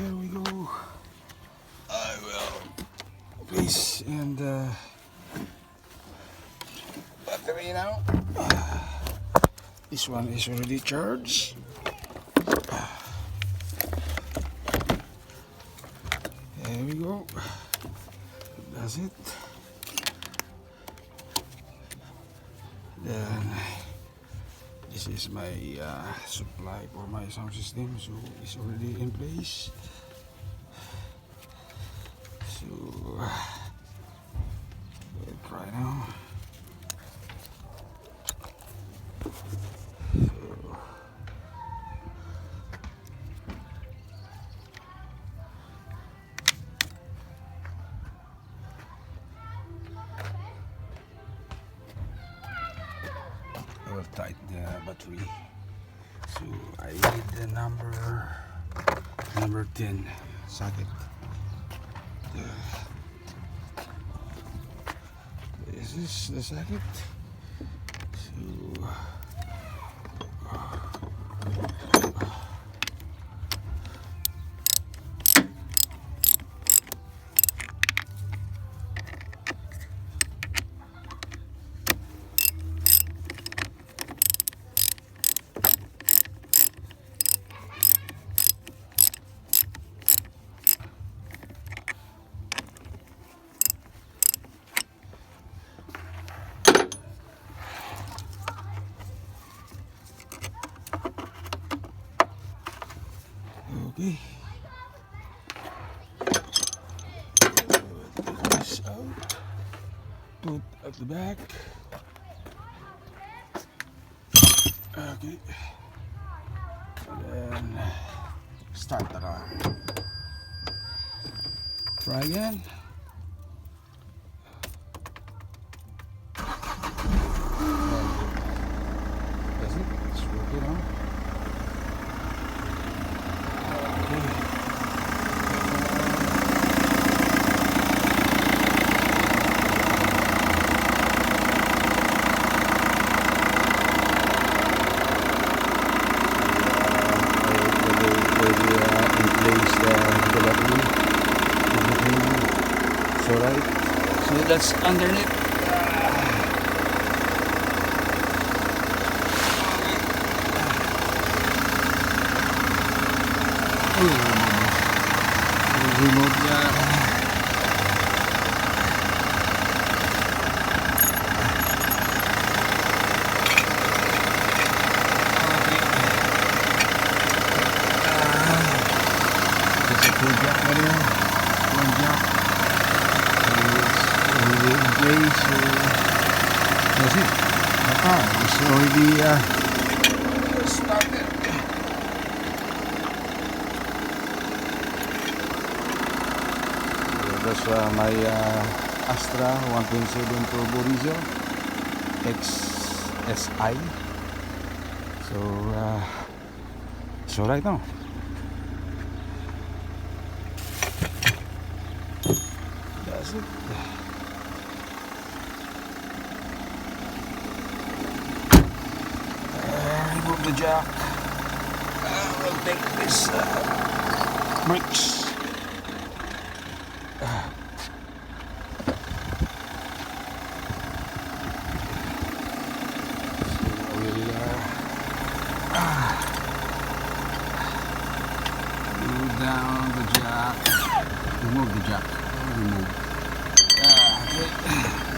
Here we go. I will place and battery now. This one is already charged. There we go. That's it. Then this is my supply for my sound system, so it's already in place. So we'll try now. I will tighten the battery. So I need the number 10 socket. This is the socket. So okay. Take this out. Put at the back. Okay. And then start the car. Try again. That's it. It's working on. Right, so that's underneath. Remove that. There's a two jack there. One jack. Place, so that's it. The car is already started. So that's my Astra 1.7 Turbo Diesel XSI. So it's alright now. That's it. Remove the jack. We'll take this brakes. So we'll move down the jack. Remove the jack. Remove. Okay.